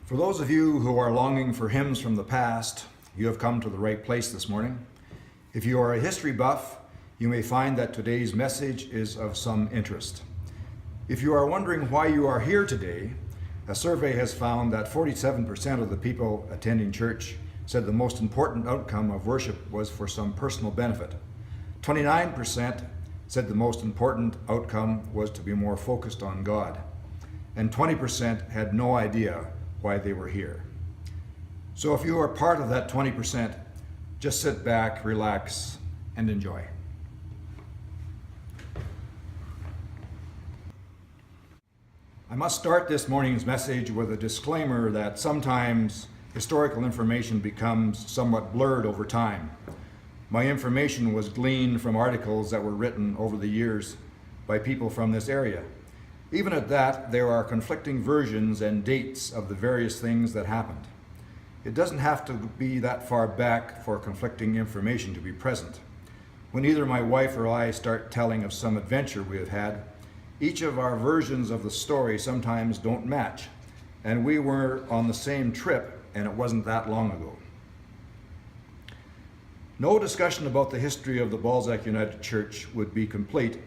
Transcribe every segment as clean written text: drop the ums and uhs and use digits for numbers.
For those of you who are longing for hymns from the past, you have come to the right place this morning. If you are a history buff, you may find that today's message is of some interest. If you are wondering why you are here today, a survey has found that 47% of the people attending church said the most important outcome of worship was for some personal benefit. 29% said the most important outcome was to be more focused on God. And 20% had no idea why they were here. So if you are part of that 20%, just sit back, relax, and enjoy. I must start this morning's message with a disclaimer that sometimes historical information becomes somewhat blurred over time. My information was gleaned from articles that were written over the years by people from this area. Even at that, there are conflicting versions and dates of the various things that happened. It doesn't have to be that far back for conflicting information to be present. When either my wife or I start telling of some adventure we have had, each of our versions of the story sometimes don't match, and we were on the same trip, and it wasn't that long ago. No discussion about the history of the Balzac United Church would be complete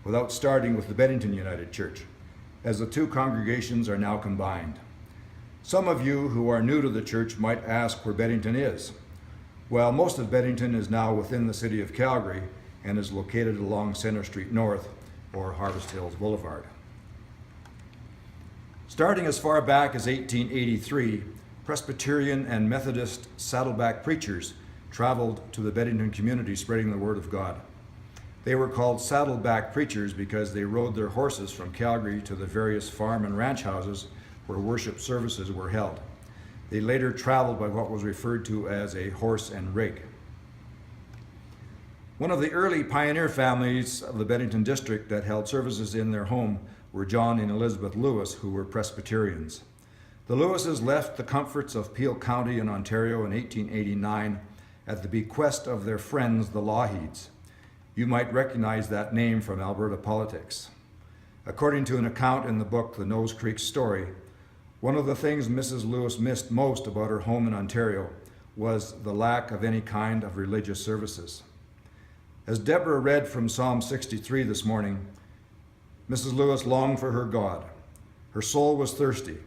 without starting with the Bennington United Church, as the two congregations are now combined. Some of you who are new to the church might ask where Bennington is. Well, most of Bennington is now within the city of Calgary and is located along Center Street North, or Harvest Hills Boulevard. Starting as far back as 1883, Presbyterian and Methodist Saddleback preachers traveled to the Bennington community spreading the word of God. They were called saddleback preachers because they rode their horses from Calgary to the various farm and ranch houses where worship services were held. They later traveled by what was referred to as a horse and rig. One of the early pioneer families of the Bennington district that held services in their home were John and Elizabeth Lewis, who were Presbyterians. The Lewises left the comforts of Peel County in Ontario in 1889 at the bequest of their friends, the Lougheeds. You might recognize that name from Alberta politics. According to an account in the book, The Nose Creek Story, one of the things Mrs. Lewis missed most about her home in Ontario was the lack of any kind of religious services. As Deborah read from Psalm 63 this morning, Mrs. Lewis longed for her God. Her soul was thirsty.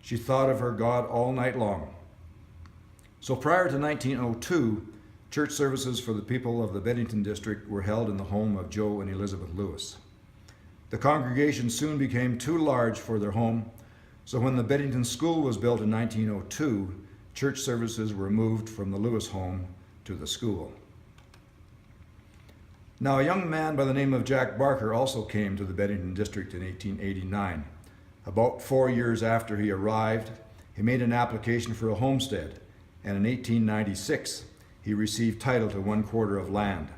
She thought of her God all night long. So prior to 1902, church services for the people of the Bennington district were held in the home of Joe and Elizabeth Lewis. The congregation soon became too large for their home, so when the Bennington School was built in 1902, church services were moved from the Lewis home to the school. Now, a young man by the name of Jack Barker also came to the Bennington district in 1889. About 4 years after he arrived, he made an application for a homestead, and in 1896, he received title to 1/4 of land.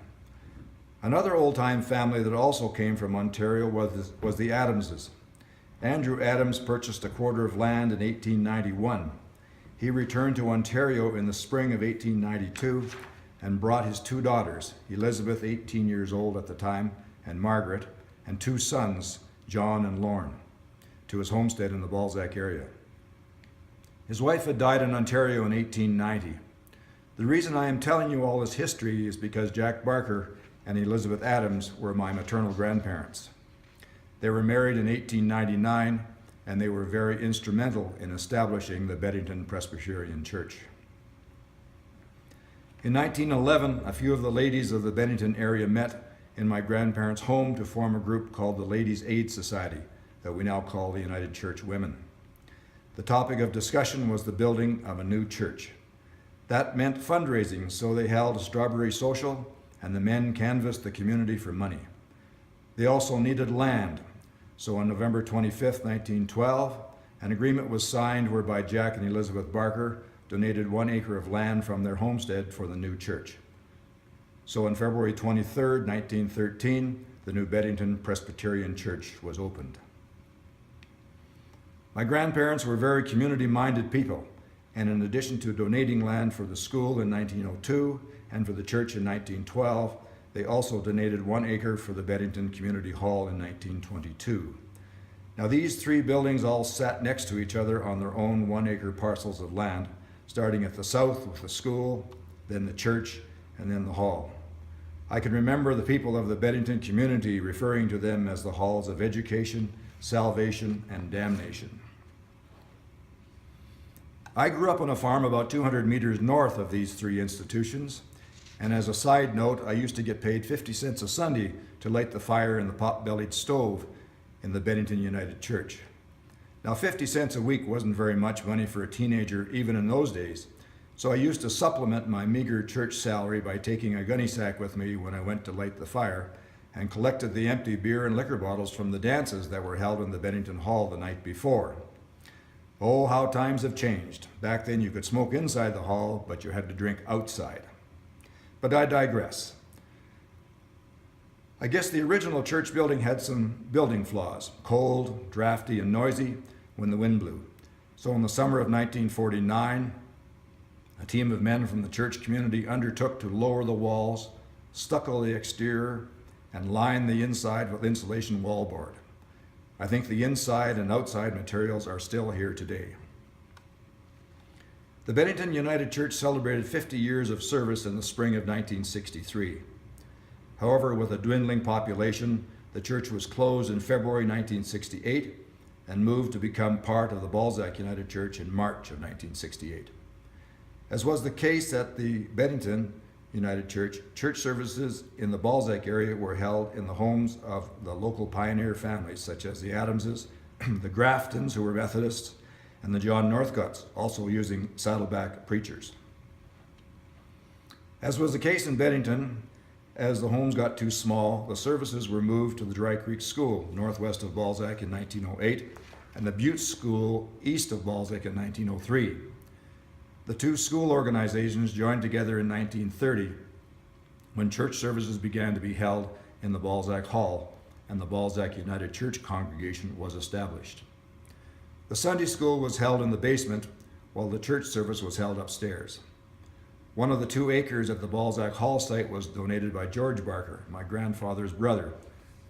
Another old-time family that also came from Ontario was the Adamses. Andrew Adams purchased 1/4 of land in 1891. He returned to Ontario in the spring of 1892 and brought his 2 daughters, Elizabeth, 18 years old at the time, and Margaret, and 2 sons, John and Lorne, to his homestead in the Balzac area. His wife had died in Ontario in 1890. The reason I am telling you all this history is because Jack Barker and Elizabeth Adams were my maternal grandparents. They were married in 1899, and they were very instrumental in establishing the Bennington Presbyterian Church. In 1911, a few of the ladies of the Bennington area met in my grandparents' home to form a group called the Ladies' Aid Society that we now call the United Church Women. The topic of discussion was the building of a new church. That meant fundraising, so they held a strawberry social, and the men canvassed the community for money. They also needed land, so on November 25, 1912, an agreement was signed whereby Jack and Elizabeth Barker donated 1 acre of land from their homestead for the new church. So on February 23, 1913, the new Bennington Presbyterian Church was opened. My grandparents were very community-minded people, and in addition to donating land for the school in 1902 and for the church in 1912, they also donated 1 acre for the Bennington Community Hall in 1922. Now these three buildings all sat next to each other on their own 1-acre parcels of land, starting at the south with the school, then the church, and then the hall. I can remember the people of the Bennington community referring to them as the halls of education, salvation, and damnation. I grew up on a farm about 200 meters north of these three institutions, and as a side note, I used to get paid 50 cents a Sunday to light the fire in the pot-bellied stove in the Bennington United Church. Now 50 cents a week wasn't very much money for a teenager even in those days, so I used to supplement my meager church salary by taking a gunny sack with me when I went to light the fire and collected the empty beer and liquor bottles from the dances that were held in the Bennington Hall the night before. Oh, how times have changed. Back then you could smoke inside the hall, but you had to drink outside. But I digress. I guess the original church building had some building flaws, cold, drafty, and noisy when the wind blew. So in the summer of 1949, a team of men from the church community undertook to lower the walls, stucco the exterior, and line the inside with insulation wallboard. I think the inside and outside materials are still here today. The Bennington United Church celebrated 50 years of service in the spring of 1963. However, with a dwindling population, the church was closed in February 1968 and moved to become part of the Balzac United Church in March of 1968. As was the case at the Bennington United Church, church services in the Balzac area were held in the homes of the local pioneer families, such as the Adamses, the Graftons, who were Methodists, and the John Northcotts, also using saddleback preachers. As was the case in Bennington, as the homes got too small, the services were moved to the Dry Creek School, northwest of Balzac in 1908, and the Butte School, east of Balzac in 1903. The two school organizations joined together in 1930 when church services began to be held in the Balzac Hall and the Balzac United Church congregation was established. The Sunday school was held in the basement while the church service was held upstairs. One of the 2 acres at the Balzac Hall site was donated by George Barker, my grandfather's brother.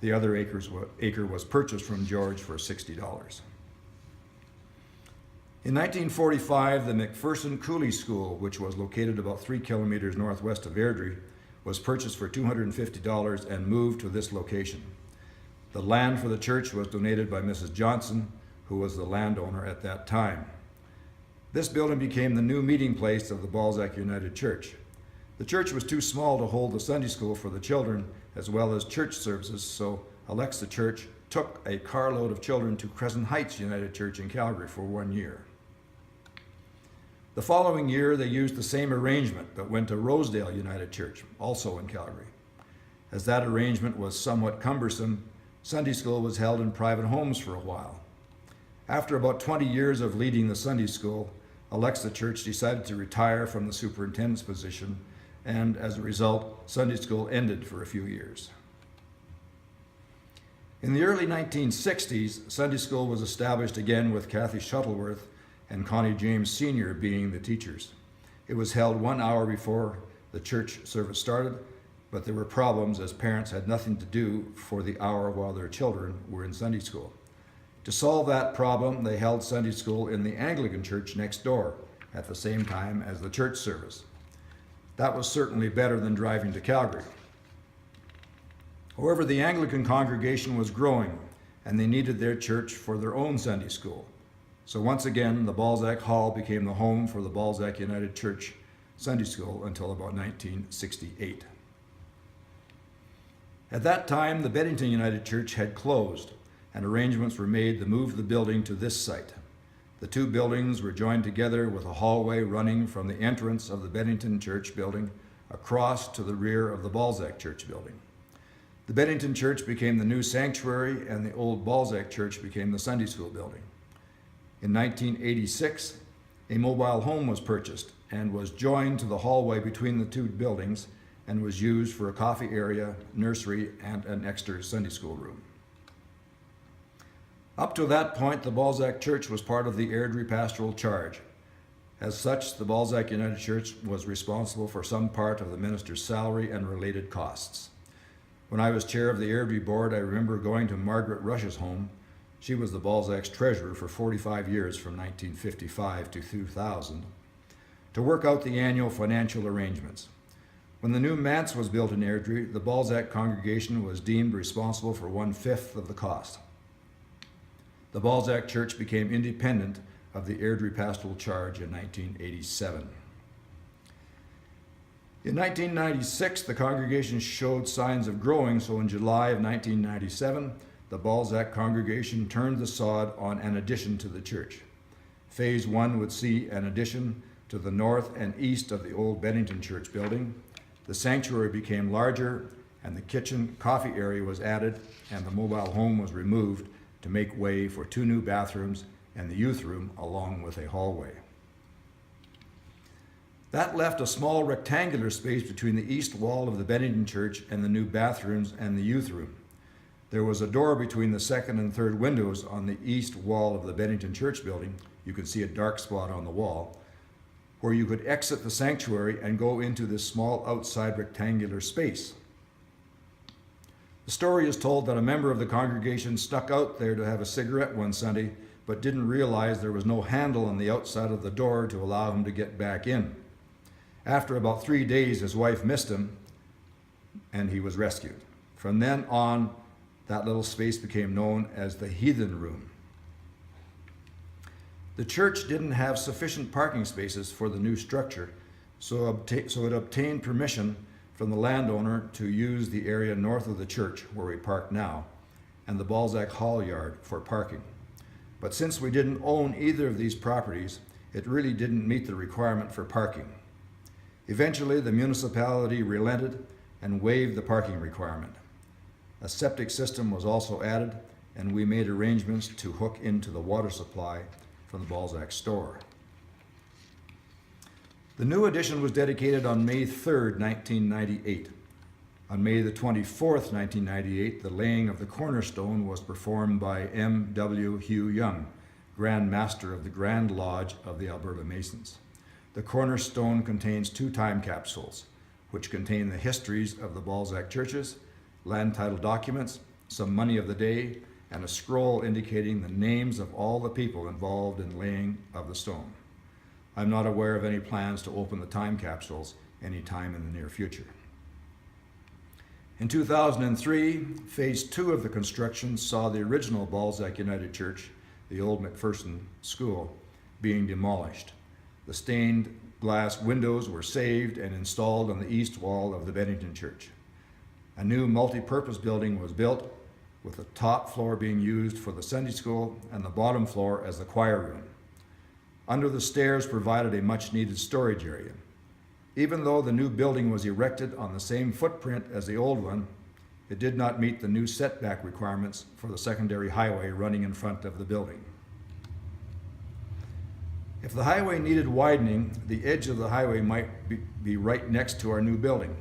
The other acre was purchased from George for $60. In 1945, the McPherson Cooley School, which was located about 3 kilometers northwest of Airdrie, was purchased for $250 and moved to this location. The land for the church was donated by Mrs. Johnson, who was the landowner at that time. This building became the new meeting place of the Balzac United Church. The church was too small to hold the Sunday school for the children as well as church services, so Alexa Church took a carload of children to Crescent Heights United Church in Calgary for 1 year. The following year, they used the same arrangement, but went to Rosedale United Church, also in Calgary. As that arrangement was somewhat cumbersome, Sunday school was held in private homes for a while. After about 20 years of leading the Sunday school, Alexa Church decided to retire from the superintendent's position, and as a result, Sunday school ended for a few years. In the early 1960s, Sunday school was established again with Kathy Shuttleworth and Connie James Sr. being the teachers. It was held 1 hour before the church service started, but there were problems as parents had nothing to do for the hour while their children were in Sunday school. To solve that problem, they held Sunday school in the Anglican church next door at the same time as the church service. That was certainly better than driving to Calgary. However, the Anglican congregation was growing and they needed their church for their own Sunday school. So once again, the Balzac Hall became the home for the Balzac United Church Sunday School until about 1968. At that time, the Bennington United Church had closed, and arrangements were made to move the building to this site. The 2 buildings were joined together with a hallway running from the entrance of the Bennington Church building across to the rear of the Balzac Church building. The Bennington Church became the new sanctuary, and the old Balzac Church became the Sunday school building. In 1986, a mobile home was purchased and was joined to the hallway between the 2 buildings and was used for a coffee area, nursery, and an extra Sunday school room. Up to that point, the Balzac Church was part of the Airdrie Pastoral Charge. As such, the Balzac United Church was responsible for some part of the minister's salary and related costs. When I was chair of the Airdrie board, I remember going to Margaret Rush's home. She was the Balzac's treasurer for 45 years from 1955 to 2000 to work out the annual financial arrangements. When the new manse was built in Airdrie, the Balzac congregation was deemed responsible for 1/5 of the cost. The Balzac Church became independent of the Airdrie pastoral charge in 1987. In 1996, the congregation showed signs of growing, so in July of 1997, the Balzac congregation turned the sod on an addition to the church. Phase 1 would see an addition to the north and east of the old Bennington church building. The sanctuary became larger, and the kitchen coffee area was added, and the mobile home was removed to make way for 2 new bathrooms and the youth room along with a hallway. That left a small rectangular space between the east wall of the Bennington church and the new bathrooms and the youth room. There was a door between the second and third windows on the east wall of the Bennington church building. You can see a dark spot on the wall, where you could exit the sanctuary and go into this small outside rectangular space. The story is told that a member of the congregation snuck out there to have a cigarette one Sunday, but didn't realize there was no handle on the outside of the door to allow him to get back in. After about 3 days, his wife missed him, and he was rescued. From then on, that little space became known as the heathen room. The church didn't have sufficient parking spaces for the new structure, so it obtained permission from the landowner to use the area north of the church, where we park now, and the Balzac Hall yard for parking. But since we didn't own either of these properties, it really didn't meet the requirement for parking. Eventually, the municipality relented and waived the parking requirement. A septic system was also added, and we made arrangements to hook into the water supply from the Balzac store. The new addition was dedicated on May 3rd, 1998. On May the 24th, 1998, the laying of the cornerstone was performed by M.W. Hugh Young, Grand Master of the Grand Lodge of the Alberta Masons. The cornerstone contains 2 time capsules, which contain the histories of the Balzac churches, land title documents, some money of the day, and a scroll indicating the names of all the people involved in laying of the stone. I'm not aware of any plans to open the time capsules any time in the near future. In 2003, Phase 2 of the construction saw the original Balzac United Church, the old McPherson School, being demolished. The stained glass windows were saved and installed on the east wall of the Bennington Church. A new multi-purpose building was built, with the top floor being used for the Sunday school and the bottom floor as the choir room. Under the stairs provided a much-needed storage area. Even though the new building was erected on the same footprint as the old one, it did not meet the new setback requirements for the secondary highway running in front of the building. If the highway needed widening, the edge of the highway might be right next to our new building.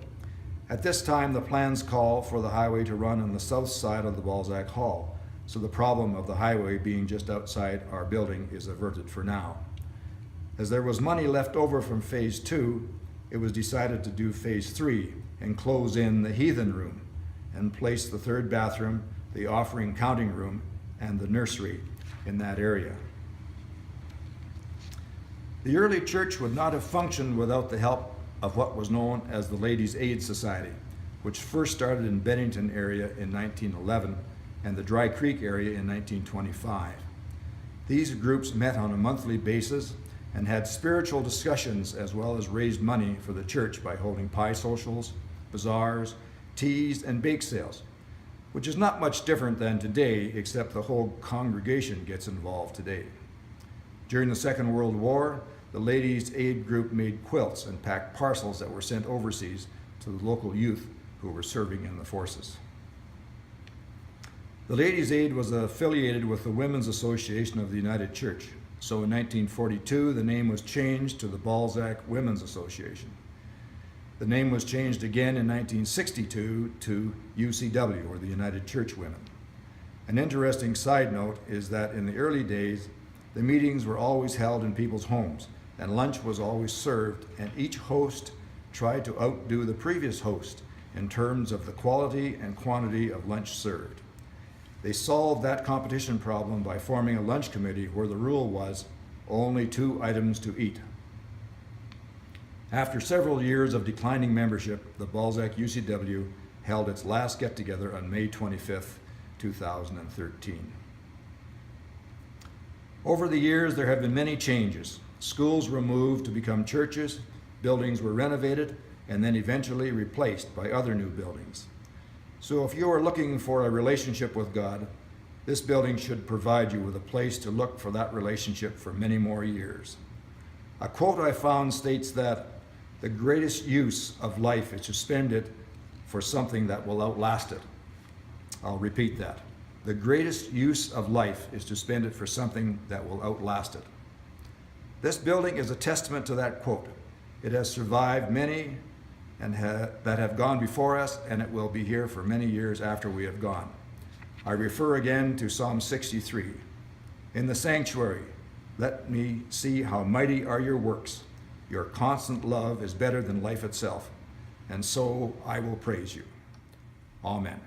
At this time, the plans call for the highway to run on the south side of the Balzac Hall, so the problem of the highway being just outside our building is averted for now. As there was money left over from Phase 2, it was decided to do Phase 3 and close in the heathen room and place the 3rd bathroom, the offering counting room, and the nursery in that area. The early church would not have functioned without the help of what was known as the Ladies' Aid Society, which first started in Bennington area in 1911 and the Dry Creek area in 1925. These groups met on a monthly basis and had spiritual discussions as well as raised money for the church by holding pie socials, bazaars, teas, and bake sales, which is not much different than today, except the whole congregation gets involved today. During the Second World War, the Ladies' Aid Group made quilts and packed parcels that were sent overseas to the local youth who were serving in the forces. The Ladies' Aid was affiliated with the Women's Association of the United Church, so in 1942 the name was changed to the Balzac Women's Association. The name was changed again in 1962 to UCW, or the United Church Women. An interesting side note is that in the early days, the meetings were always held in people's homes, and lunch was always served, and each host tried to outdo the previous host in terms of the quality and quantity of lunch served. They solved that competition problem by forming a lunch committee where the rule was only 2 items to eat. After several years of declining membership, the Balzac UCW held its last get-together on May 25th, 2013. Over the years, there have been many changes. Schools were moved to become churches, buildings were renovated, and then eventually replaced by other new buildings. So if you are looking for a relationship with God, this building should provide you with a place to look for that relationship for many more years. A quote I found states that the greatest use of life is to spend it for something that will outlast it. I'll repeat that. The greatest use of life is to spend it for something that will outlast it. This building is a testament to that quote. It has survived many that have gone before us, and it will be here for many years after we have gone. I refer again to Psalm 63. In the sanctuary, let me see how mighty are your works. Your constant love is better than life itself, and so I will praise you. Amen.